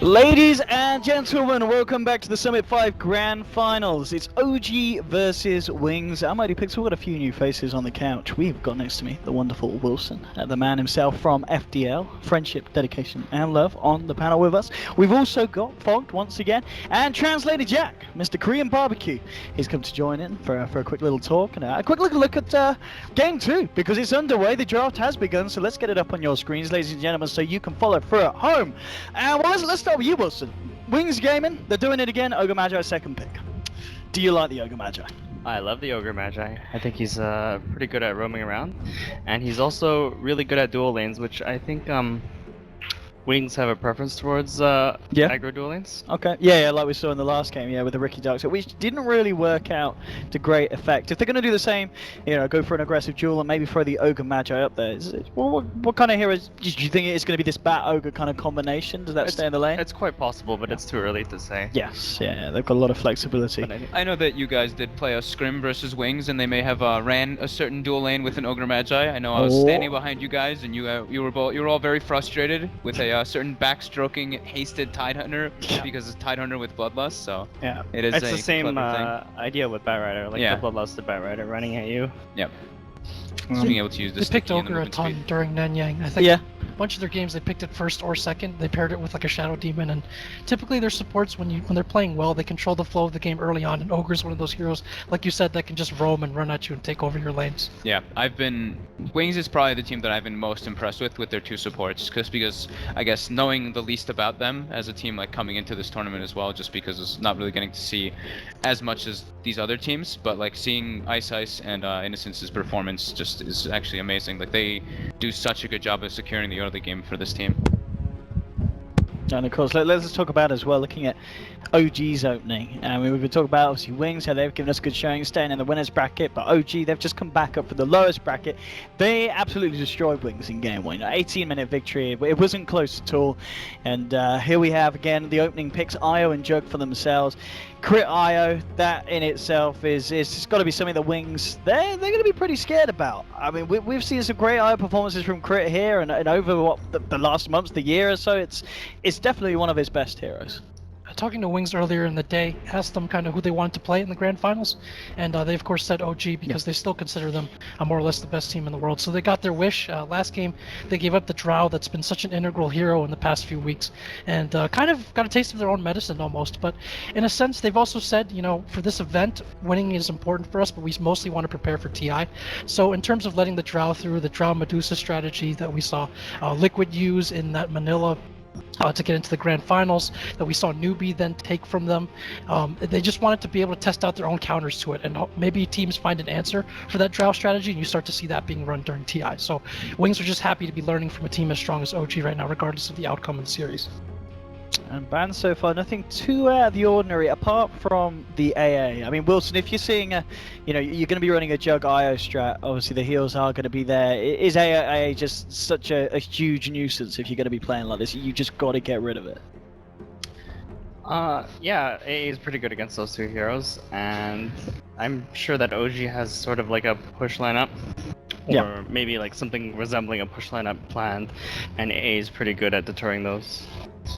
Ladies and gentlemen, welcome back to the Summit 5 Grand Finals. It's OG versus Wings. I'm Mighty Pixel, got a few new faces on the couch. We've got next to me the wonderful Wilson, the man himself from FDL, Friendship, Dedication and Love, on the panel with us. We've also got Fogged once again, and Translator Jack, Mr. Korean Barbecue. He's come to join in for a quick little talk and a quick look at Game 2, because it's underway, the draft has begun, so let's get it up on your screens, ladies and gentlemen, so you can follow through at home. And let's start with you, Wilson. Wings Gaming, they're doing it again. Ogre Magi, second pick. Do you like the Ogre Magi? I love the Ogre Magi. I think he's pretty good at roaming around, and he's also really good at dual lanes, which I think Wings have a preference towards aggro dual lanes. Okay. Yeah, like we saw in the last game, with the Ricky Ducks, which didn't really work out to great effect. If they're going to do the same, go for an aggressive duel and maybe throw the Ogre Magi up there. What kind of heroes do you think it's going to be? This Bat Ogre kind of combination? Does that stay in the lane? It's quite possible, but it's too early to say. Yes, they've got a lot of flexibility. I know that you guys did play a scrim versus Wings, and they may have ran a certain dual lane with an Ogre Magi. I know I was standing behind you guys, and you were all very frustrated with a certain backstroking hasted Tidehunter because it's Tidehunter with Bloodlust. So it is it's the same idea with Batrider, like the Bloodlusted Batrider running at you. Yep. Being able to use this. They picked Ogre a ton during Nanyang. I think a bunch of their games they picked it first or second. They paired it with like a Shadow Demon, and typically their supports when they're playing well, they control the flow of the game early on. And Ogre's one of those heroes, like you said, that can just roam and run at you and take over your lanes. Yeah, Wings is probably the team that I've been most impressed with their two supports, just because I guess knowing the least about them as a team, like coming into this tournament as well, just because it's not really getting to see as much as these other teams, but like seeing Ice and Innocence's performance just is actually amazing. Like they do such a good job of securing the early game for this team. And of course, let's talk about as well, looking at OG's opening. We've been talking about obviously Wings, how they've given us good showing, staying in the winners bracket, but OG, they've just come back up for the lowest bracket. They absolutely destroyed Wings in game 1. 18-minute victory, but it wasn't close at all. And here we have again the opening picks, Io and Jug for themselves. Crit Io, that in itself is got to be something that Wings they're going to be pretty scared about. I mean, we've seen some great Io performances from Crit here, and over the last months, the year or so, it's definitely one of his best heroes. Talking to Wings earlier in the day, asked them kind of who they wanted to play in the grand finals, and they of course said OG because they still consider them more or less the best team in the world. So they got their wish. Last game they gave up the Drow that's been such an integral hero in the past few weeks, and kind of got a taste of their own medicine almost. But in a sense, they've also said, for this event, winning is important for us, but we mostly want to prepare for TI. So in terms of letting the Drow through, the Drow Medusa strategy that we saw Liquid use in that Manila to get into the grand finals, that we saw Newbie then take from them. They just wanted to be able to test out their own counters to it, and maybe teams find an answer for that Drow strategy, and you start to see that being run during TI. So Wings are just happy to be learning from a team as strong as OG right now, regardless of the outcome in the series. And bans so far, nothing too out of the ordinary, apart from the AA. I mean, Wilson, if you're seeing you're going to be running a Jug IO strat, obviously the heals are going to be there. Is AA just such a huge nuisance if you're going to be playing like this? You just got to get rid of it. Yeah, AA is pretty good against those two heroes, and I'm sure that OG has sort of like a push lineup, or maybe like something resembling a push lineup planned, and AA is pretty good at deterring those.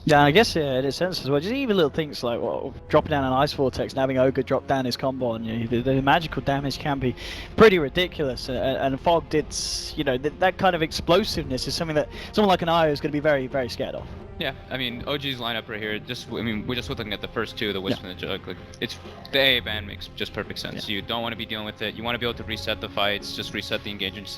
Yeah, I guess in a sense as well. Just even little things like dropping down an Ice Vortex and having Ogre drop down his combo on you. The magical damage can be pretty ridiculous. And Fog did, that kind of explosiveness is something that someone like an Io is going to be very, very scared of. Yeah, I mean, OG's lineup right here, we're just looking at the first two, the Wisp and the Jug. Like, the AA ban makes just perfect sense. You don't want to be dealing with it. You want to be able to reset the fights, just reset the engagements,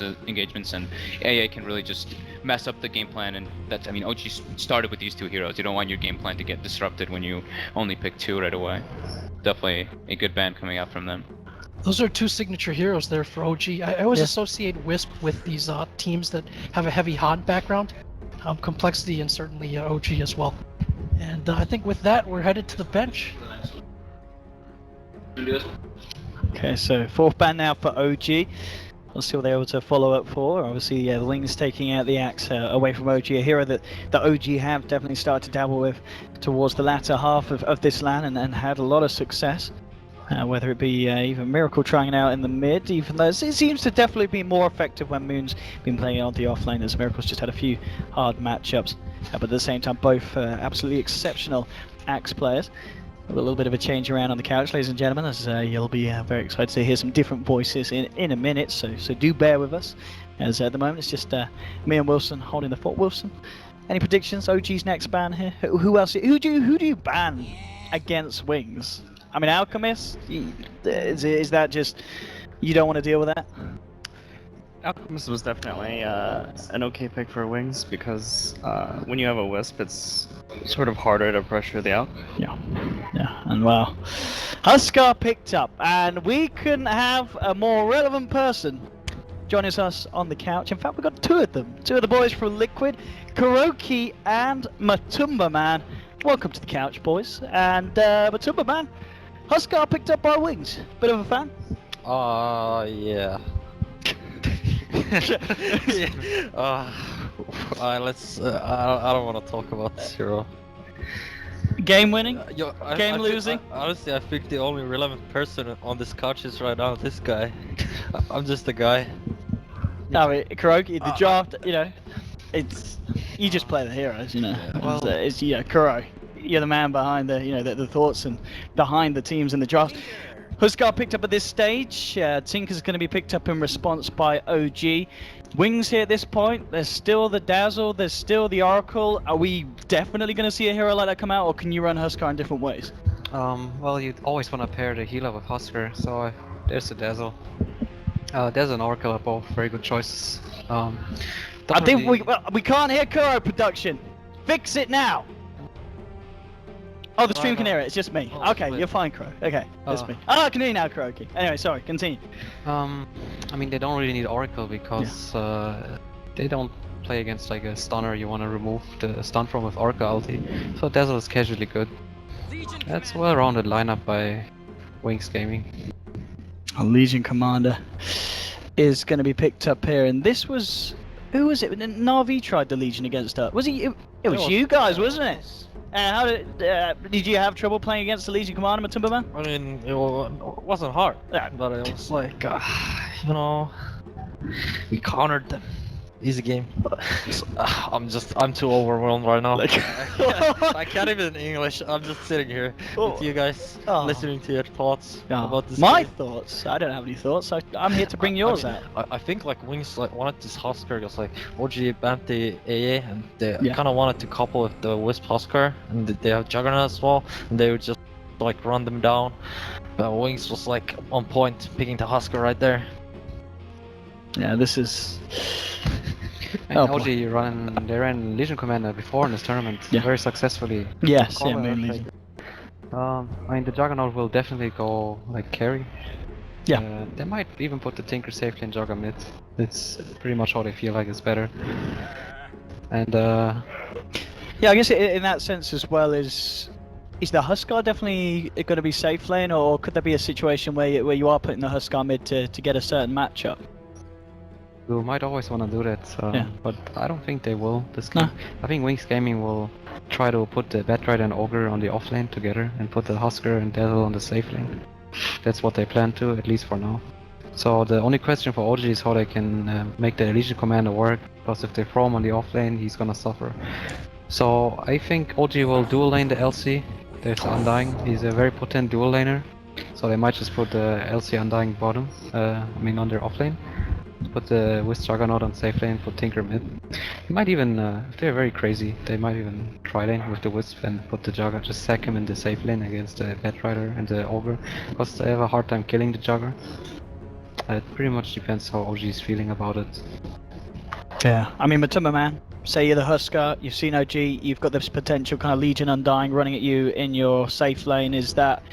and AA can really just mess up the game plan. And OG started with these two heroes. You don't want your game plan to get disrupted when you only pick two right away. Definitely a good ban coming out from them. Those are two signature heroes there for OG. I always associate Wisp with these teams that have a heavy HOD background. Complexity and certainly OG as well. And I think with that, we're headed to the bench. Okay, so fourth ban now for OG. Let's see what they're able to follow up for. Obviously, the Wings taking out the axe away from OG, a hero that the OG have definitely started to dabble with towards the latter half of this LAN and had a lot of success. Whether it be even Miracle trying it out in the mid, even though it seems to definitely be more effective when Moon's been playing on the offlane, as Miracle's just had a few hard matchups. but at the same time, both absolutely exceptional Axe players. A little bit of a change around on the couch, ladies and gentlemen, as you'll be very excited to hear some different voices in a minute, so do bear with us, as at the moment it's just me and Wilson holding the fort. Wilson, any predictions? OG's next ban here? Who else? Who do you ban against Wings? I mean, Alchemist, is that just, you don't want to deal with that? Alchemist was definitely an okay pick for Wings because when you have a Wisp, it's sort of harder to pressure the Alch. Yeah, and well, Huskar picked up, and we couldn't have a more relevant person joining us on the couch. In fact, we got two of them, two of the boys from Liquid, Kuroki and Matumba Man. Welcome to the couch, boys. And Matumba Man, Huskar picked up by Wings. Bit of a fan? Yeah. Let's. I don't want to talk about Zero. Game winning? Game losing? Honestly, I think the only relevant person on this couch is right now this guy. I'm just a guy. No, Kuroki, the draft, you know, it's, you just play the heroes, you know. Yeah, well, it's Kuro. You're the man behind the, you know, the thoughts and behind the teams in the draft. Huskar picked up at this stage. Tinker's going to be picked up in response by OG. Wings here at this point. There's still the Dazzle. There's still the Oracle. Are we definitely going to see a hero like that come out, or can you run Huskar in different ways? Well, you always want to pair the healer with Huskar, so there's the Dazzle. There's an Oracle are both very good choices. I think we can't hear Kuro production. Fix it now. Oh, the stream can hear it. It's just me. Oh, Okay, wait. you're fine, Kuro. Okay, that's me. Oh, I can hear you now, Kuroki. Anyway, sorry. Continue. I mean, they don't really need Oracle because they don't play against like a stunner you want to remove the stun from with Oracle ulti. So Dazzle is casually good. That's a well-rounded lineup by Wings Gaming. A Legion Commander is going to be picked up here, and this was, who was it? Na'Vi tried the Legion against us. Was he? It was you guys, wasn't it? How did you have trouble playing against the Legion Commander, Matumba Man? I mean, it wasn't hard, but it was like, you know, we countered them. Easy game. I'm too overwhelmed right now. I can't even English. I'm just sitting here with you guys, listening to your thoughts about this My game. thoughts? I don't have any thoughts. I'm here to bring yours out. I think like Wings like wanted this Huskar because like OG banned the AA and they Yeah. kind of wanted to couple with the Wisp Huskar, and they have Juggernaut as well, and they would just like run them down. But Wings was like on point, picking the Huskar right there. Yeah, this is. And Oh, boy. they ran Legion Commander before in this tournament very successfully. Yes, Call yeah, it main like- Legion. I mean, the Juggernaut will definitely go like carry. Yeah. They might even put the Tinker safely in Jugger mid. It's pretty much how they feel like it's better. And Yeah, I guess in that sense as well, is the Huskar definitely going to be safe lane, or could there be a situation where you are putting the Huskar mid to get a certain matchup? you might always want to do that, Yeah. but I don't think they will this game. I think Wings Gaming will try to put the Batrider and Ogre on the off lane together and put the Huskar and Dazzle on the safe lane. That's what they plan to, at least for now. So the only question for OG is how they can make the Legion Commander work, because if they throw him on the off lane, he's gonna suffer. So I think OG will dual lane the LC. There's Undying, he's a very potent dual laner. So they might just put the LC Undying bottom, on their off lane. Put the Wisp Juggernaut on safe lane, put Tinker mid. They might even, if they're very crazy, they might even try lane with the Wisp and put the Jugger, just sack him in the safe lane against the Batrider and the Ogre, because they have a hard time killing the Jugger. It pretty much depends how OG is feeling about it. Yeah, I mean, Matumba Man, say you're the Huskar, you've seen OG, you've got this potential kind of Legion Undying running at you in your safe lane. Is that,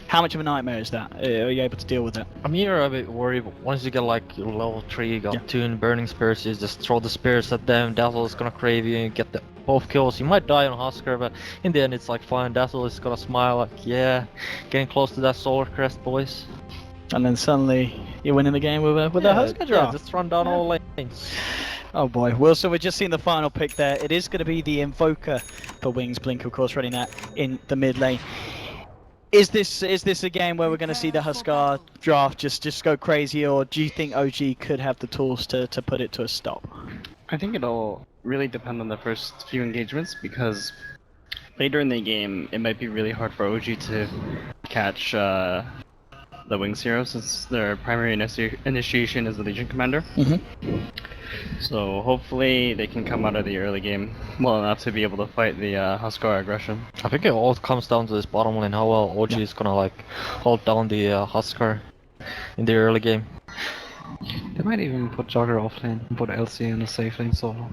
how much of a nightmare is that? Are you able to deal with that? I'm here a bit worried. Once you get like your level 3, you got 2 burning spears, you just throw the spears at them, Dazzle is gonna crave you and get both kills. You might die on Huskar, but in the end it's like fine. Dazzle is gonna smile like, yeah, getting close to that solar crest, boys. And then suddenly you're winning the game with a Huskar draw. Yeah, just run down all lanes. Oh boy, Wilson, we've just seen the final pick there. It is going to be the Invoker for Wings. Blink, of course, running that in the mid lane. Is this a game where we're going to see the Huskar draft just go crazy, or do you think OG could have the tools to put it to a stop? I think it'll really depend on the first few engagements because later in the game it might be really hard for OG to catch the Wings hero since their primary initiation is the Legion Commander. So hopefully they can come out of the early game well enough to be able to fight the Huskar aggression. I think it all comes down to this bottom lane, how well OG is gonna like hold down the Huskar in the early game. They might even put Jogger offlane and put LC in the safe lane solo.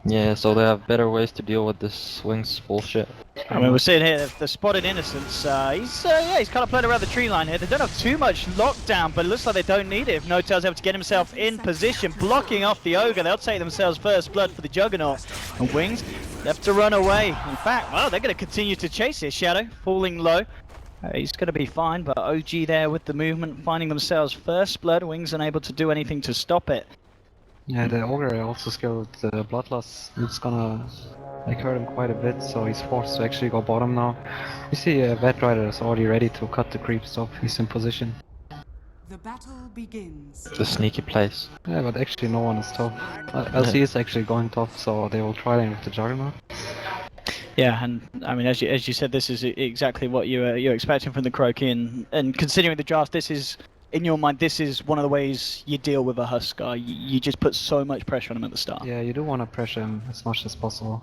Yeah, so they have better ways to deal with this Wings bullshit. I mean, we're seeing here the spotted Innocence. He's kind of playing around the tree line here. They don't have too much lockdown, but it looks like they don't need it. If No-Tail's able to get himself in position, blocking off the Ogre, they'll take themselves first blood for the Juggernaut. And Wings left to run away. In fact, well, they're going to continue to chase it. Shadow falling low. He's going to be fine, but OG there with the movement, finding themselves first blood. Wings unable to do anything to stop it. Yeah, the Ogre also skilled the Bloodlust. It's gonna like hurt him quite a bit, so he's forced to actually go bottom now. You see Bat Rider is already ready to cut the creeps off. He's in position. The battle begins. The sneaky plays. Yeah, but actually no one is top. LC is actually going top, so they will try lane with the Juggernaut. Yeah, and I mean, as you said, this is exactly what you're expecting from the Croaky, and considering the draft, this is, in your mind, this is one of the ways you deal with a Huskar. You just put so much pressure on him at the start. Yeah, you do want to pressure him as much as possible.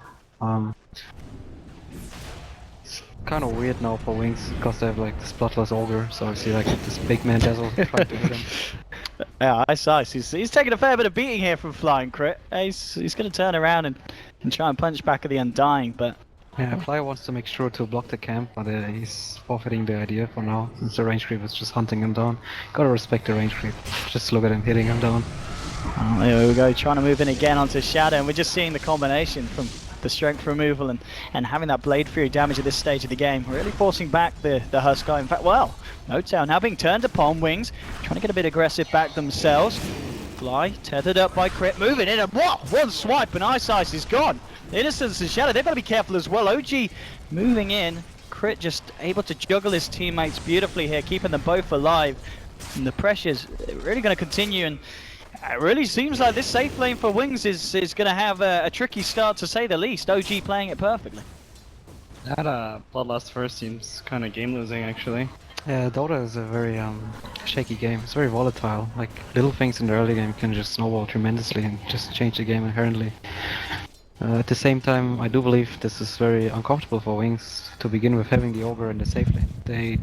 It's kind of weird now for Wings because they have like this Bloodless Ogre, so I see like this big man Dazzle trying to hit him. Yeah, I saw. He's taking a fair bit of beating here from Flying Crit. He's going to turn around and try and punch back at the Undying, but... Yeah, Fly wants to make sure to block the camp, but he's forfeiting the idea for now, since the range creep is just hunting him down. Gotta respect the range creep. Just look at him hitting him down. Oh, there we go, trying to move in again onto Shadow, and we're just seeing the combination from the strength removal and having that Blade Fury damage at this stage of the game, really forcing back the Huskar. In fact, well, No-Tail now being turned upon. Wings trying to get a bit aggressive back themselves. Fly tethered up by Crit, moving in, and what? One swipe and Ice is gone. Innocence and Shadow, they've got to be careful as well. OG moving in, Crit just able to juggle his teammates beautifully here, keeping them both alive. And the pressure's really going to continue, and it really seems like this safe lane for Wings is going to have a tricky start, to say the least. OG playing it perfectly. That Bloodlust first seems kind of game losing actually. Yeah, Dota is a very shaky game. It's very volatile. Like little things in the early game can just snowball tremendously and just change the game inherently. At the same time, I do believe this is very uncomfortable for Wings to begin with having the Ogre in the safe lane. They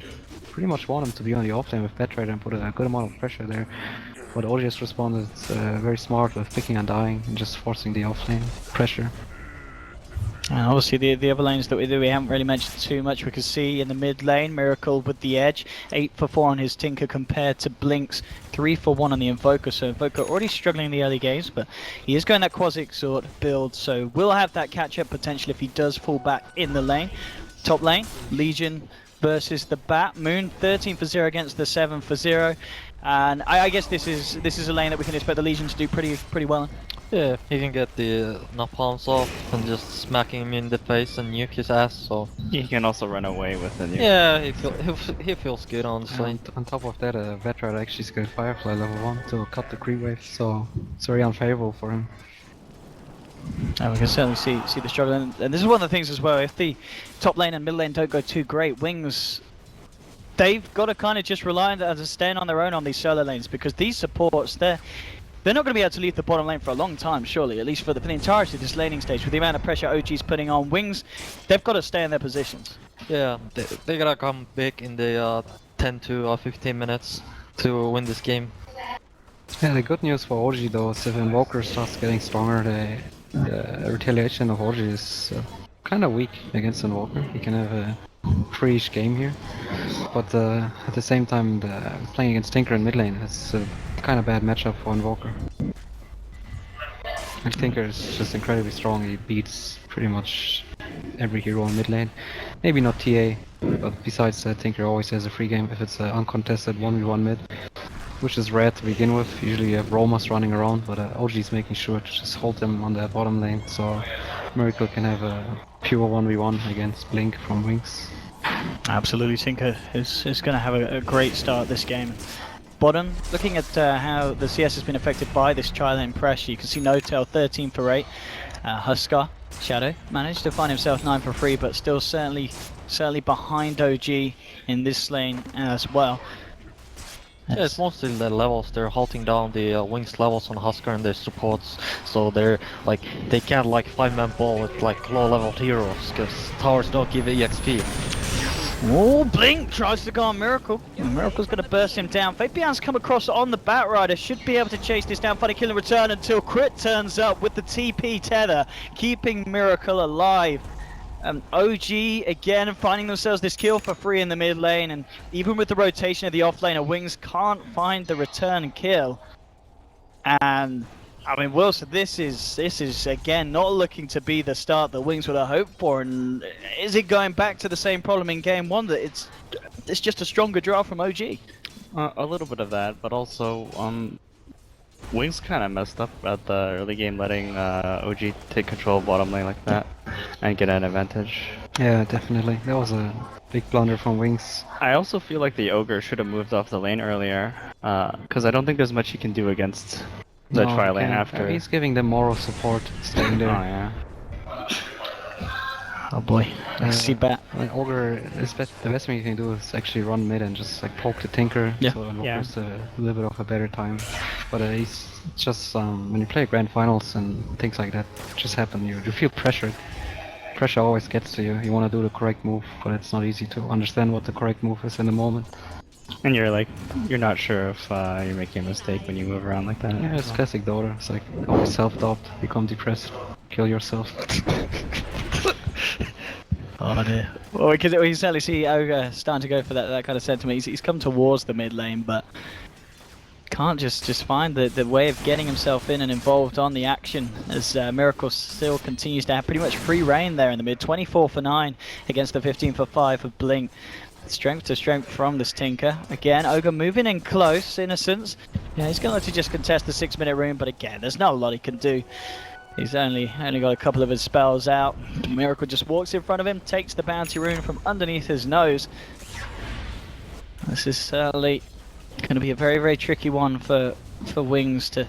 pretty much want him to be on the off lane with Bat Rider and put a good amount of pressure there. But OG has responded very smart with picking Undying and just forcing the off lane pressure. And obviously the other lanes that we haven't really mentioned too much. We can see in the mid lane, Miracle with the edge, 8 for 4 on his Tinker compared to Blink's 3 for 1 on the Invoker. So Invoker already struggling in the early games, but he is going that Quasi-Exort build, so we'll have that catch up potential if he does fall back in the lane. Top lane, Legion versus the Bat. Moon 13 for 0 against the 7 for 0. And I guess this is a lane that we can expect the Legion to do pretty well in. Yeah, he can get the napalms off and just smacking him in the face and nuke his ass, so... He can also run away with the nuke. Yeah, he feels good, honestly. And on top of that, Bat Rider actually skilled Firefly level 1 to cut the creep wave, so it's very unfavorable for him. And we can certainly see the struggle, and this is one of the things as well. If the top lane and mid lane don't go too great, Wings, they've got to kind of just rely on staying on their own on these solo lanes, because these supports, they're not going to be able to leave the bottom lane for a long time, surely, at least for the entirety of this laning stage. With the amount of pressure OG's putting on Wings, they've got to stay in their positions. Yeah, they gotta come big in the 10 to 15 minutes to win this game. Yeah, the good news for OG though is if Invoker starts getting stronger, the retaliation of OG is kind of weak against Invoker. He can have a free-ish game here, but at the same time, playing against Tinker in mid lane, it's a kind of bad matchup for Invoker. And Tinker is just incredibly strong. He beats pretty much every hero in mid lane. Maybe not TA, but besides that, Tinker always has a free game if it's an uncontested 1v1 mid, which is rare to begin with. Usually you have Romas running around, but OG is making sure to just hold them on that bottom lane, so Miracle can have a pure 1v1 against Blink from Wings. Absolutely, Tinker is going to have a great start this game. Bottom, looking at how the CS has been affected by this tri-lane pressure, you can see No-Tail 13 for 8. Huskar, Shadow managed to find himself 9 for 3, but still certainly behind OG in this lane as well. Yeah, it's mostly the levels. They're halting down the Wings levels on Husker and their supports, so they're like they can't like 5-man ball with like low level heroes because towers don't give EXP. Oh, Blink tries to go on Miracle. Miracle's going to burst him down. Fabian's come across on the Batrider. Should be able to chase this down, find a kill in return until Crit turns up with the TP tether, keeping Miracle alive. OG again finding themselves this kill for free in the mid lane, and even with the rotation of the off laner, Wings can't find the return kill. And I mean, Wilson, this is again not looking to be the start that Wings would have hoped for. And is it going back to the same problem in game 1 that it's just a stronger draw from OG? A little bit of that, but also Wings kind of messed up at the early game, letting OG take control of bottom lane like that and get an advantage. Yeah, definitely. That was a big blunder from Wings. I also feel like the Ogre should have moved off the lane earlier, because I don't think there's much he can do against the No, tri lane yeah, after. He's giving them moral support, staying there. Oh yeah. Oh boy, I see bat. Ogre, the best thing you can do is actually run mid and just like poke the Tinker, Yeah. so Yeah. Ogre's a little bit of a better time. But he's just, when you play grand finals and things like that just happen, you feel pressured. Pressure always gets to you. You want to do the correct move, but it's not easy to understand what the correct move is in the moment. And you're not sure if you're making a mistake when you move around like that. Yeah, it's classic Dota. It's like always self-doubt, become depressed, kill yourself. Oh dear. Well, because we certainly see Ogre starting to go for that kind of sentiment. He's come towards the mid lane, but can't just find the way of getting himself in and involved on the action, as Miracle still continues to have pretty much free reign there in the mid. 24 for 9 against the 15 for 5 of Blink. Strength to strength from this Tinker. Again, Ogre moving in close. Innocence. Yeah, he's going to just contest the 6-minute rune, but again, there's not a lot he can do. He's only got a couple of his spells out. Miracle just walks in front of him, takes the bounty rune from underneath his nose. This is certainly going to be a very, very tricky one for Wings to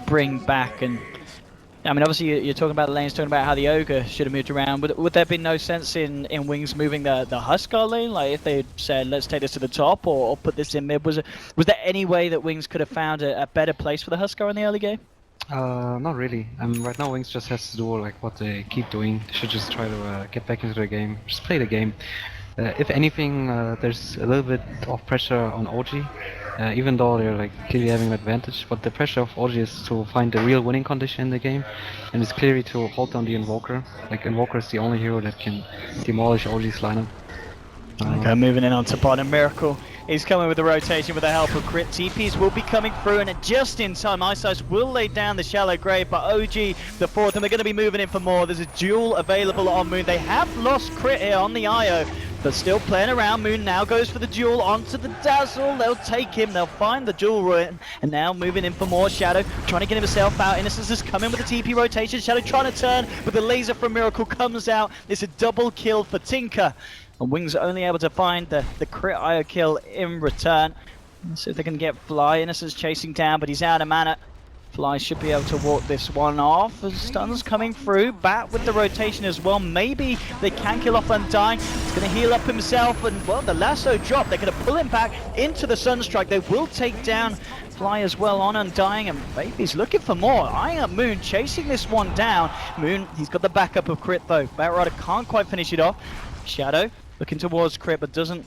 bring back. And I mean, obviously you're talking about the lanes, talking about how the Ogre should have moved around. Would there be no sense in Wings moving the Huskar lane? Like if they said, let's take this to the top or put this in mid? Was there any way that Wings could have found a better place for the Huskar in the early game? Not really. Right now Wings just has to do like what they keep doing. They should just try to get back into the game. Just play the game. If anything, there's a little bit of pressure on OG, even though they're like clearly having an advantage. But the pressure of OG is to find the real winning condition in the game, and it's clearly to hold down the Invoker. Like Invoker is the only hero that can demolish OG's lineup. Okay, moving in onto bottom. Miracle is coming with the rotation with the help of Crit. TPs will be coming through, and just in time, Ice will lay down the shallow grave, but OG the fourth, and they're going to be moving in for more. There's a duel available on Moon. They have lost Crit here on the IO, but still playing around. Moon now goes for the duel onto the Dazzle. They'll take him, they'll find the duel ruin, and now moving in for more. Shadow trying to get himself out. Innocence is coming with the TP rotation. Shadow trying to turn, but the laser from Miracle comes out. It's a double kill for Tinker. And Wings are only able to find the crit IO kill in return. Let's see if they can get Fly. Innocence chasing down, but he's out of mana. Fly should be able to walk this one off. As Stun's coming through. Bat with the rotation as well. Maybe they can kill off Undying. He's going to heal up himself. And, well, the lasso drop. They're going to pull him back into the Sunstrike. They will take down Fly as well on Undying. And Baby's looking for more. Eyeing up Moon, chasing this one down. Moon, he's got the backup of Crit, though. Batrider can't quite finish it off. Shadow looking towards Crit, but doesn't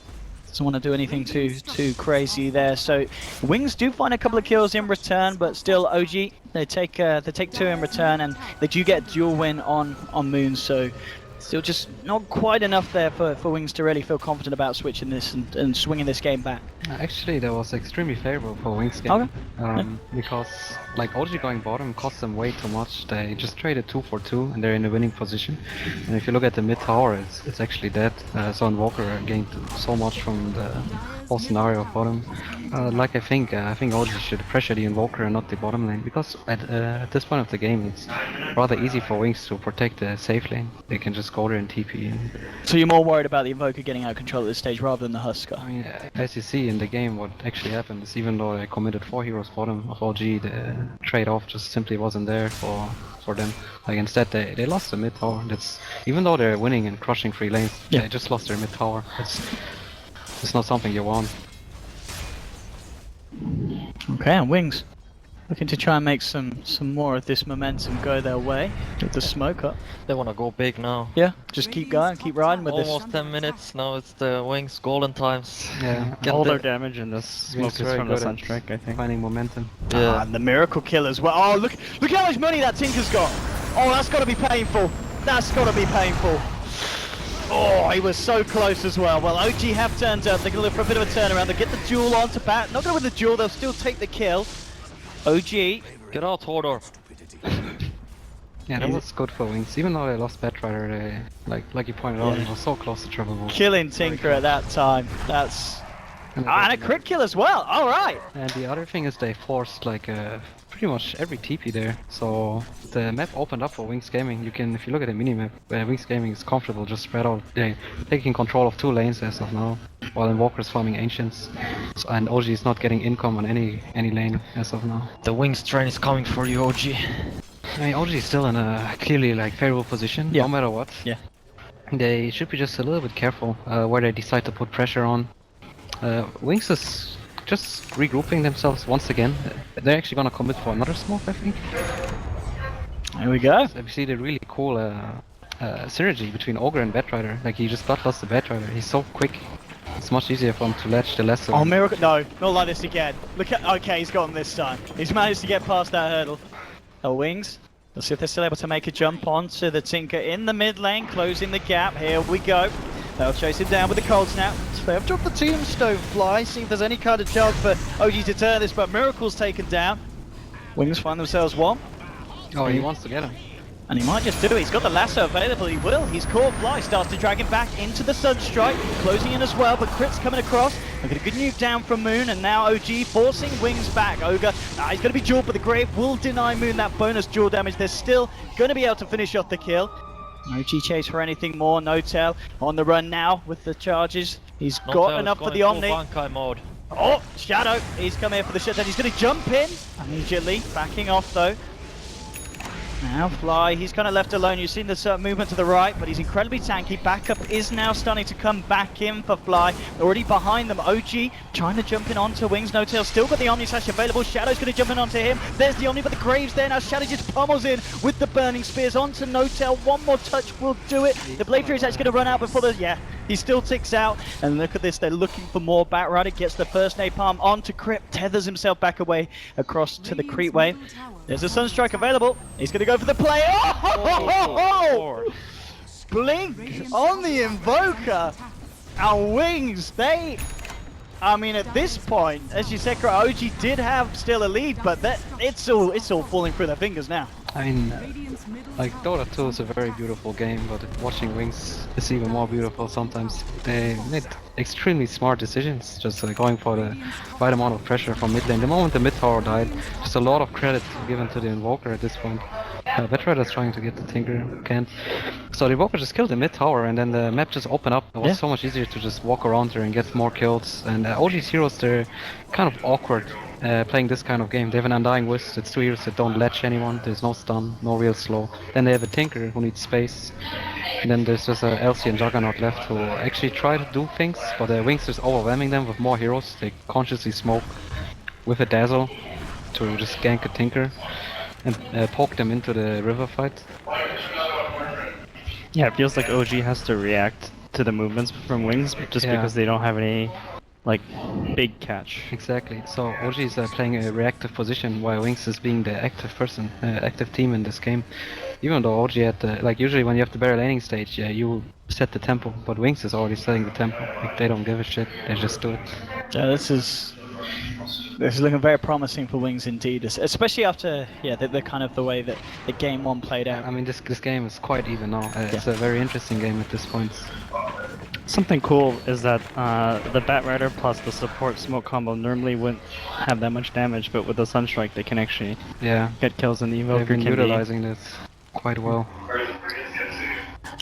want to do anything too crazy there. So Wings do find a couple of kills in return, but still OG they take 2 in return, and they do get a dual win on Moon. So still just not quite enough there for Wings to really feel confident about switching this and swinging this game back. Actually, that was extremely favorable for Wings game. Okay. Because like OG going bottom cost them way too much. They just traded 2 for 2 and they're in a winning position. And if you look at the mid tower, it's actually dead. So Invoker gained so much from the whole scenario of bottom. I think OG should pressure the Invoker and not the bottom lane, because at this point of the game it's rather easy for Wings to protect the safe lane. They can just go there and TP. So you're more worried about the Invoker getting out of control at this stage rather than the Huskar? I mean, as you see in the game, what actually happened is even though they committed 4 heroes bottom of OG, the trade-off just simply wasn't there for for them. Like instead they lost the mid tower. That's even though they're winning and crushing 3 lanes, they just lost their mid tower. It's not something you want. Okay, and Wings looking to try and make some more of this momentum go their way. Get the smoke up. They wanna go big now. Yeah, just keep going, keep riding with this. Almost 10 minutes, now it's the Wings golden times. Yeah, Get All the- their damage in this smoke is very from the good at Sunstrike, I think. finding momentum. Yeah. And the Miracle Kill as well. Oh, look how much money that Tinker's got. Oh, that's got to be painful. That's got to be painful. Oh, he was so close as well. Well, OG have turned up. They're going to look for a bit of a turnaround. They get the duel onto Bat. Not going to win the duel. They'll still take the kill. OG. Get out, Hodor. Yeah, that was good for Wings. Even though they lost Batrider, they like you pointed out, it was so close to triple boost. Killing Tinker at that time. That's... And Ah, and a crit kill as well. All right. And the other thing is they forced like pretty much every TP there, so the map opened up for Wings Gaming. You can, if you look at the minimap, Wings Gaming is comfortable, just spread out. They're taking control of 2 lanes as of now, while Invoker's farming Ancients, and OG is not getting income on any lane as of now. The Wings train is coming for you, OG. I mean, OG is still in a clearly like favorable position, no matter what. Yeah. They should be just a little bit careful where they decide to put pressure on. Wings is just regrouping themselves once again. They're actually gonna commit for another smoke, I think. There we go. We see the really cool synergy between Ogre and Batrider. Like he just bloodlusts the Batrider. He's so quick. It's much easier for him to latch the lesser. Oh, Miracle. No, not like this again. Look at. Okay, he's got him this time. He's managed to get past that hurdle. Oh, Wings. Let's see if they're still able to make a jump onto the Tinker in the mid lane, closing the gap. Here we go. They'll chase him down with the cold snap. They have dropped the tombstone fly, see if there's any kind of chance for OG to turn this, but Miracle's taken down. Wings find themselves one. Oh, he wants to get him. And he might just do it. He's got the lasso available. He will. He's caught Fly. Starts to drag him back into the Sunstrike. Closing in as well, but Crit's coming across. Look at a good nuke down from Moon, and now OG forcing Wings back. Ogre, he's going to be jeweled, but the Grave will deny Moon that bonus jewel damage. They're still going to be able to finish off the kill. OG chase for anything more. No Tail on the run now with the charges. He's got enough for the Omni. Bankai mode. Oh, Shadow. He's come here for the shutdown. He's going to jump in immediately. Backing off though. Now Fly, he's kind of left alone. You've seen the movement to the right, but he's incredibly tanky. Backup is now starting to come back in for Fly. Already behind them, OG trying to jump in onto Wings. No Tail still got the Omni Slash available. Shadow's going to jump in onto him. There's the Omni, but the Grave's there. Now Shadow just pummels in with the Burning Spears onto No Tail. One more touch will do it. The Blade Fury is actually going to run out before the... Yeah, he still ticks out. And look at this, they're looking for more. Batrider gets the first Napalm onto Crypt. Tethers himself back away across to the Creep Wave. There's a Sunstrike available. He's going to go for the play. Oh! Blink on the Invoker. And Wings, they... I mean, at this point, as you said, OG did have still a lead, but it's all falling through their fingers now. I mean, like Dota 2 is a very beautiful game, but watching Wings is even more beautiful sometimes. They made extremely smart decisions, just going for the right amount of pressure from mid lane. The moment the mid tower died, just a lot of credit given to the Invoker at this point. Batrider's trying to get the Tinker, can't. So the Invoker just killed the mid tower, and then the map just opened up. It was so much easier to just walk around there and get more kills. And OG's heroes, they're kind of awkward playing this kind of game. They have an Undying Wisp, it's 2 heroes that don't latch anyone, there's no stun, no real slow. Then they have a Tinker who needs space. And then there's just a Elsie and Juggernaut left who actually try to do things, but the Wings is overwhelming them with more heroes. They consciously smoke with a Dazzle to just gank a Tinker and poke them into the river fight. Yeah, it feels like OG has to react to the movements from Wings just because they don't have any like big catch. Exactly. So OG is playing a reactive position while Wings is being the active person, active team in this game. Even though OG had like usually when you have the barrel laning stage, you set the tempo, but Wings is already setting the tempo. Like they don't give a shit, they just do it. Yeah, this is looking very promising for Wings indeed, especially after the kind of the way that the game one played out. I mean, this game is quite even now. It's a very interesting game at this point. Something cool is that the Batrider plus the support smoke combo normally wouldn't have that much damage, but with the Sunstrike they can actually get kills, and the Invoker They've been can utilizing this quite well.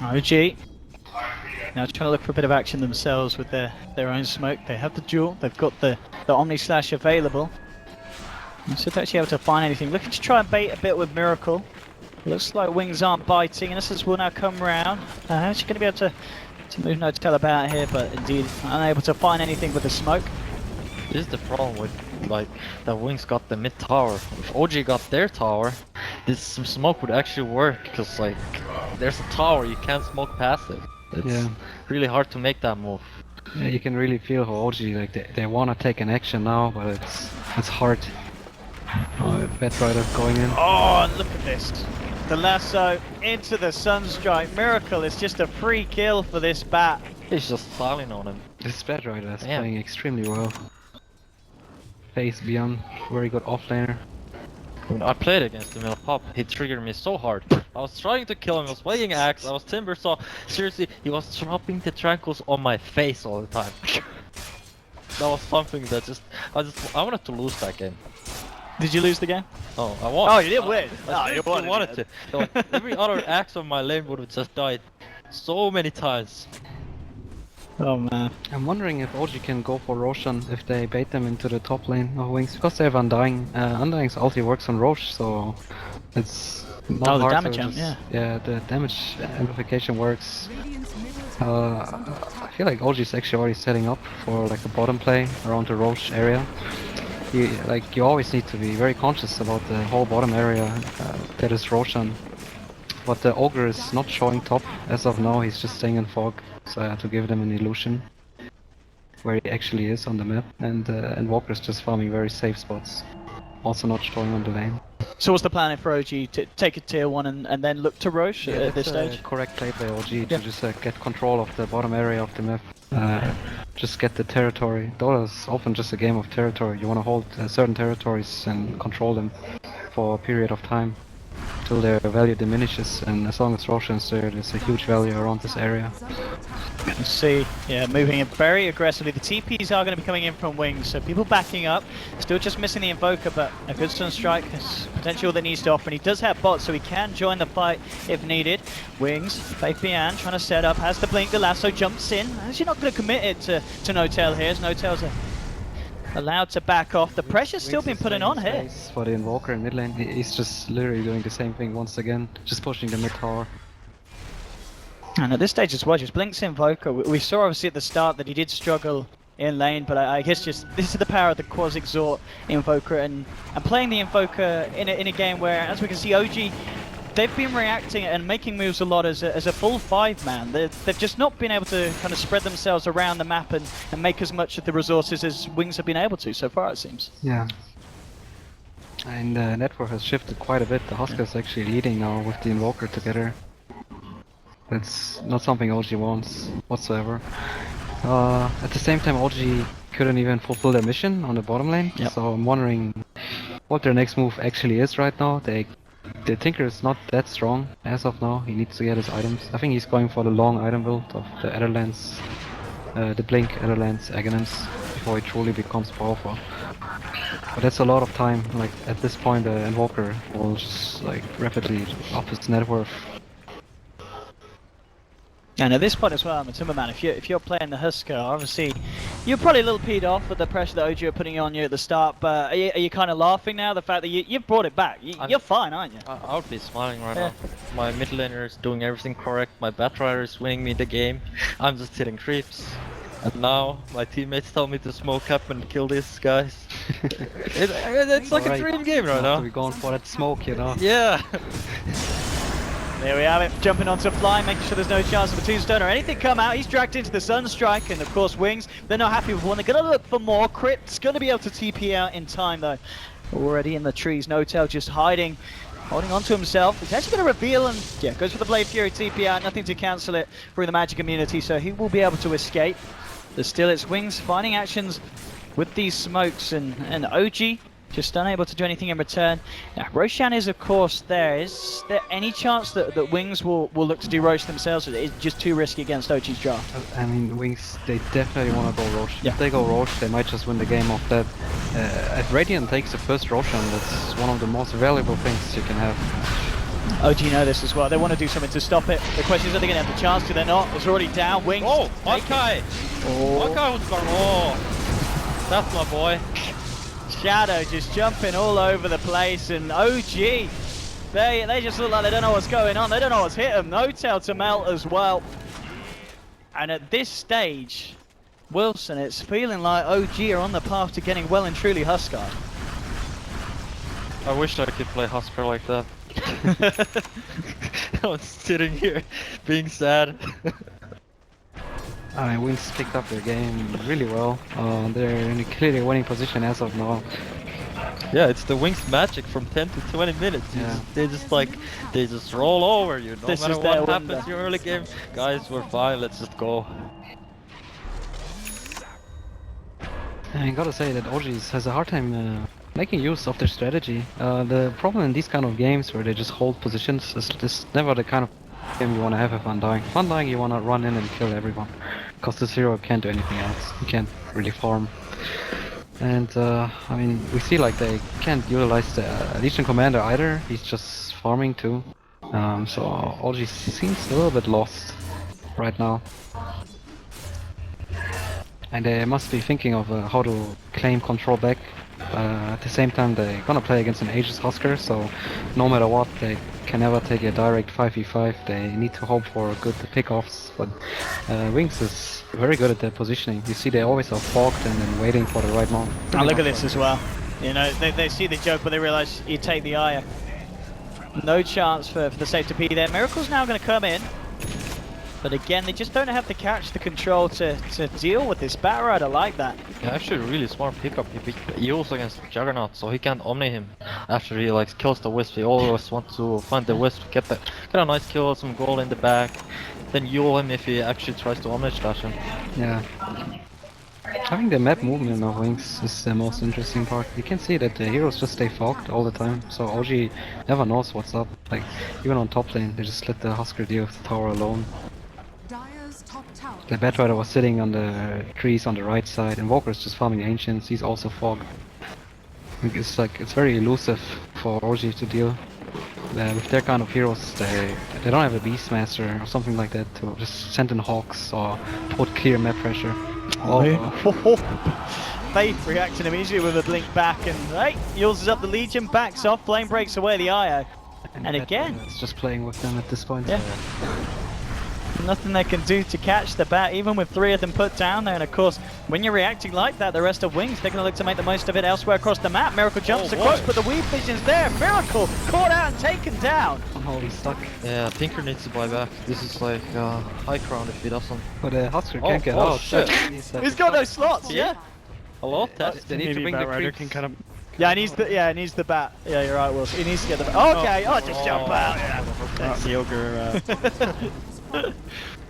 OG now trying to look for a bit of action themselves with their own smoke. They have the duel, they've got the Omni Slash available. So they're actually able to find anything. Looking to try and bait a bit with Miracle. Looks like Wings aren't biting, and this will now come round. Actually going to be able to move Notel about here, but indeed unable to find anything with the smoke. This is the problem with, like, that Wings got the mid tower. If OG got their tower, this smoke would actually work, because, like, there's a tower, you can't smoke past it. It's really hard to make that move. Yeah, you can really feel how OG, like, they want to take an action now, but it's hard. Batrider going in. Oh, look at this. The lasso into the Sunstrike. Miracle is just a free kill for this bat. He's just styling on him. This Batrider is Yeah. playing extremely well. Face beyond, very good offlaner. When I played against him in a pop, he triggered me so hard. I was trying to kill him, I was playing Axe, I was Timber Saw. Seriously, he was dropping the Tranquils on my face all the time. That was something that I wanted to lose that game. Did you lose the game? Oh, I won. Oh, you did win. I you seriously wanted to. Like, every other Axe on my lane would have just died so many times. Oh man. I'm wondering if OG can go for Roshan if they bait them into the top lane of Wings, because they have Undying. Undying's ulti works on Roche, so it's not the hard damage to amp, just- Yeah, the damage amplification works. I feel like OG's actually already setting up for like a bottom play around the Roche area. You always need to be very conscious about the whole bottom area that is Roshan. But the Ogre is not showing top as of now, he's just staying in fog, so I had to give them an illusion where he actually is on the map, and Walker is just farming very safe spots, also not showing on the lane. So what's the plan for OG? To take a tier 1 and then look to Roche at this stage? Correct play by OG to just get control of the bottom area of the map. Just get the territory. Dota is often just a game of territory. You want to hold certain territories and control them for a period of time till their value diminishes, and as long as Roshan's there, there's a huge value around this area. Let's see, yeah, moving in very aggressively. The TPs are going to be coming in from Wings, so people backing up. Still just missing the Invoker, but a good Sunstrike has potential that needs to offer, and he does have bots, so he can join the fight if needed. Wings, Faith Bian trying to set up, has the blink, the lasso jumps in. Actually not going to commit it to Notel here, as Notel's allowed to back off. The pressure's still been putting on here. For the Invoker in mid lane, he's just literally doing the same thing once again, just pushing the mid tower. And at this stage as well, just blinks Invoker. We saw obviously at the start that he did struggle in lane, but I guess just this is the power of the Quas Exort Invoker, and playing the Invoker in a game where, as we can see, OG, they've been reacting and making moves a lot as a full 5-man. They've just not been able to kind of spread themselves around the map and make as much of the resources as Wings have been able to so far, it seems. Yeah. And the network has shifted quite a bit. The Husker is actually leading now with the Invoker together. That's not something OG wants whatsoever. At the same time, OG couldn't even fulfill their mission on the bottom lane, so I'm wondering what their next move actually is right now. The Tinker is not that strong as of now. He needs to get his items. I think he's going for the long item build of the Adderlands, the Blink, Adderlands, Aghanim's before he truly becomes powerful. But that's a lot of time. Like at this point, the Invoker will just like rapidly up his net worth. And at this point as well, I'm a Timberman, if you're playing the Husker, obviously you're probably a little peed off with the pressure that OG are putting on you at the start, but are you kind of laughing now, the fact that you've brought it back? You're fine, aren't you? I would be smiling right now. My mid laner is doing everything correct, my Batrider is winning me the game, I'm just hitting creeps. And now my teammates tell me to smoke up and kill these guys. It's like a dream game right now. We're going for that smoke, you know? Yeah! There we have it, jumping onto Fly, making sure there's no chance of a tombstone or anything come out. He's dragged into the Sunstrike, and of course Wings, they're not happy with one. They're going to look for more. Crypt's going to be able to TP out in time though. Already in the trees, Notel just holding onto himself. He's actually going to reveal and goes for the Blade Fury TP out, nothing to cancel it through the magic immunity, so he will be able to escape. But still it's Wings finding actions with these smokes, and OG just unable to do anything in return. Now, Roshan is of course there. Is there any chance that Wings will look to do Roche themselves, or is it just too risky against OG's draft? I mean, Wings, they definitely want to go Roche. If they go Roche, they might just win the game off that. If Radiant takes the first Roshan, that's one of the most valuable things you can have. OG know this as well. They want to do something to stop it. The question is, are they going to have the chance to? They're not. It's already down. Wings. Oh, Makai! Makai was gone. Oh, that's my boy. Shadow just jumping all over the place, and OG They just look like they don't know what's going on. They don't know what's hit them. No tail to melt as well. And at this stage, Wilson, it's feeling like OG are on the path to getting well and truly Huskar. I wish I could play Husker like that. I was sitting here being sad. I mean, Wings picked up their game really well. They're in a clearly winning position as of now. Yeah, it's the Wings magic from 10 to 20 minutes. Yeah. They just roll over you. No This matter is their what happens wonder. in your early game, guys, we're fine. Let's just go. I gotta say that OGs has a hard time making use of their strategy. The problem in these kind of games where they just hold positions is never the kind of game you want to have with Undying. Undying you want to run in and kill everyone. Because this hero can't do anything else. He can't really farm. And I mean, we see like they can't utilize the Legion Commander either. He's just farming too. So OG seems a little bit lost right now. And they must be thinking of how to claim control back. At the same time, they're gonna play against an Aegis Husker, so no matter what, they can never take a direct 5v5. They need to hope for good pickoffs. But Wings is very good at their positioning. You see, they always are fogged and then waiting for the right moment. And look at this as well. You know, they see the joke, but they realise you take the eye. No chance for the safe to be there. Miracle's now going to come in. But again, they just don't have the catch, the control to deal with this Bat Rider like that. Yeah, actually really smart pickup. He also against Juggernaut, so he can't omni him after he like kills the Wisp. He always wants to find the Wisp, get a nice kill, some gold in the back, then Yule him if he actually tries to omni slash him. Yeah. I think the map movement of Wings is the most interesting part. You can see that the heroes just stay fogged all the time, so OG never knows what's up. Like, even on top lane, they just let the Husker deal with the tower alone. Dire's top tower. The Batrider was sitting on the trees on the right side, and Walker's just farming Ancients. He's also fogged. It's like it's very elusive for OG to deal with their kind of heroes. They don't have a Beastmaster or something like that to just send in Hawks or put clear map pressure. Faith reacting immediately with a blink back, and hey, uses up the Legion, backs off, Flame breaks away the IO. And again, it's just playing with them at this point. Yeah. Nothing they can do to catch the bat, even with 3 of them put down there. And of course, when you're reacting like that, the rest of Wings, they're going to look to make the most of it elsewhere across the map. Miracle jumps across, but the weave vision's there. Miracle caught out and taken down. Somehow he's stuck. Yeah, Tinker needs to buy back. This is like high ground if he doesn't. But Husker can't get oh, out. shit. He's got no slots. Yeah. Hello, Ted. They need to bring the creeps. can kind of. Yeah, he needs the bat. Yeah, you're right, Wilson. He needs to get the bat. Okay, just jump out. Yeah. That's the ogre.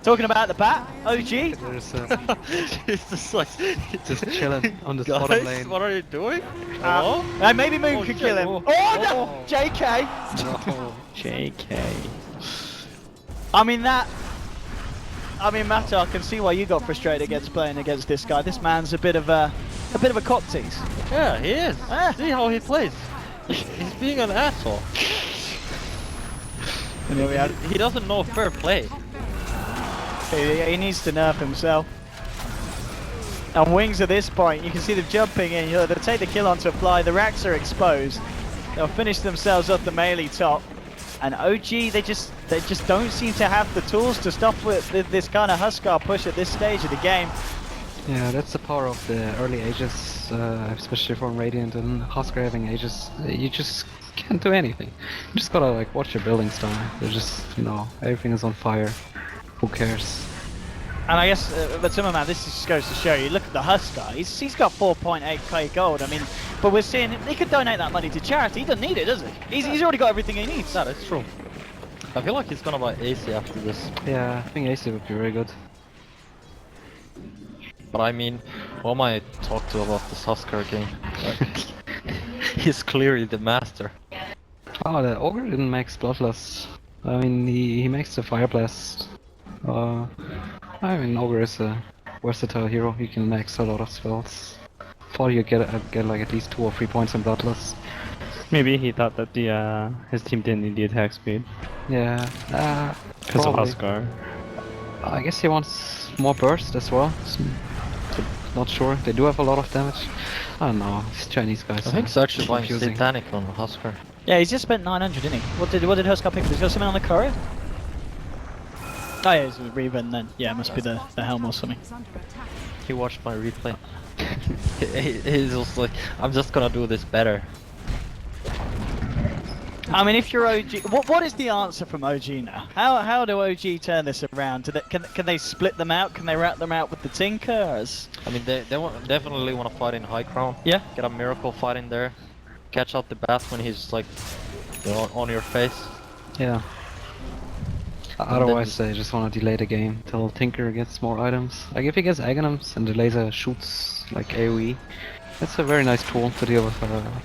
Talking about the bat, OG. There's He's just like just chilling on the guys, bottom lane. what are you doing? Hello? Maybe Moon Oh, could shit. kill him. Oh. Oh, no! JK. No. JK. I mean, Mato, I can see why you got frustrated against playing against this guy. This man's a bit of a cock tease. Yeah, he is. Ah. See how he plays. He's being an asshole. And here we have, He doesn't know fair play. he needs to nerf himself. And Wings at this point, you can see them jumping in. They'll take the kill onto a fly. The racks are exposed. They'll finish themselves off the melee top. And OG, they just don't seem to have the tools to stop with this kind of Huskar push at this stage of the game. Yeah, that's the power of the early Aegis, especially from Radiant and Husker having Aegis. You just can't do anything. You just gotta like watch your building style. They're just, everything is on fire. Who cares? And I guess, but man, this just goes to show you, look at the Huskar, he's got 4.8k gold, I mean, but we're seeing, he could donate that money to charity, he doesn't need it, does he? He's already got everything he needs. That is true. I feel like he's gonna buy AC after this. Yeah, I think AC would be very good. But I mean, who am I talk to about this Husker game? He's clearly the master. Oh, the Ogre didn't max Bloodlust. I mean, he makes the Fire Blast. I mean, Ogre is a versatile hero. He can max a lot of spells. Thought you get like at least 2 or 3 points in Bloodlust. Maybe he thought that his team didn't need the attack speed Yeah, because of probably. Huskar. I guess he wants more burst as well. Not sure. They do have a lot of damage. I don't know. These Chinese guys. I think it's actually buying confusing. Satanic on Husker. Yeah, he's just spent 900, didn't he? What did Huskar pick? He's got something on the courier? Oh yeah, it's Reaver, and then yeah, it must be the helm or something. Is under attack. He watched my replay. He's just like, I'm just gonna do this better. I mean, if you're OG, what is the answer from OG now? How do OG turn this around? Can they split them out? Can they wrap them out with the Tinkers? I mean, they definitely want to fight in high ground. Yeah. Get a miracle fight in there. Catch out the bat when he's like, on your face. Yeah. Otherwise, they just want to delay the game till Tinker gets more items. Like if he gets Aghanims and the laser shoots like AoE, that's a very nice tool to deal with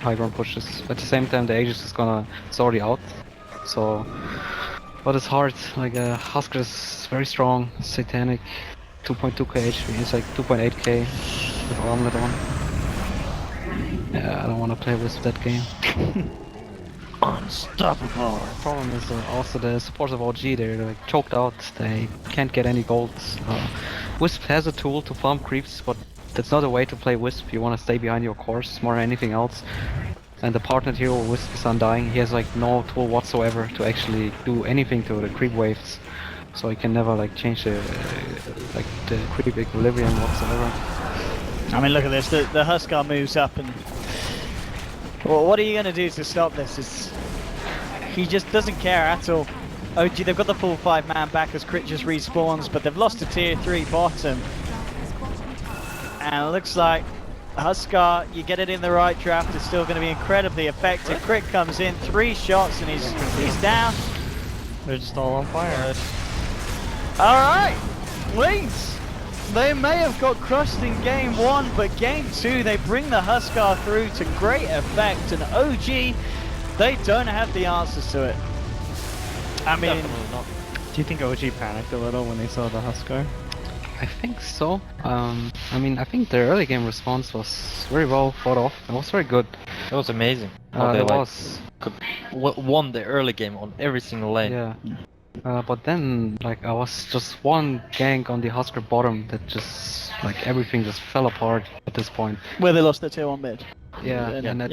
high ground pushes. At the same time, the Aegis is it's already out. So, but it's hard. Like Husker is very strong, satanic, 2.2k HP. It's like 2.8k with armlet on. Yeah, I don't want to play with that game. Unstoppable. The problem is also the supports of OG, they're like choked out, they can't get any golds. Wisp has a tool to farm creeps, but that's not a way to play Wisp. You want to stay behind your course more than anything else. And the partnered hero Wisp is undying. He has like no tool whatsoever to actually do anything to the creep waves. So he can never like change the creep equilibrium whatsoever. I mean, look at this. The Huskar moves up, and well, what are you gonna do to stop this? He just doesn't care at all. OG, they've got the full 5-man back as Crit just respawns, but they've lost to tier 3 bottom. And it looks like Huskar, you get it in the right draft, it's still going to be incredibly effective. Crit comes in, 3 shots, and he's down. They're just all on fire. Alright, Wings! They may have got crushed in game 1, but game 2 they bring the Huskar through to great effect, and OG, they don't have the answers to it. I mean, Definitely not. Do you think OG panicked a little when they saw the Huskar? I think so. I mean, I think their early game response was very well thought of. It was very good. It was amazing. How they It like was. won the early game on every single lane. Yeah. But then, like, I was just one gank on the Husker bottom that just, like, everything just fell apart at this point. where they lost their tier 1 mid. Yeah, And- and at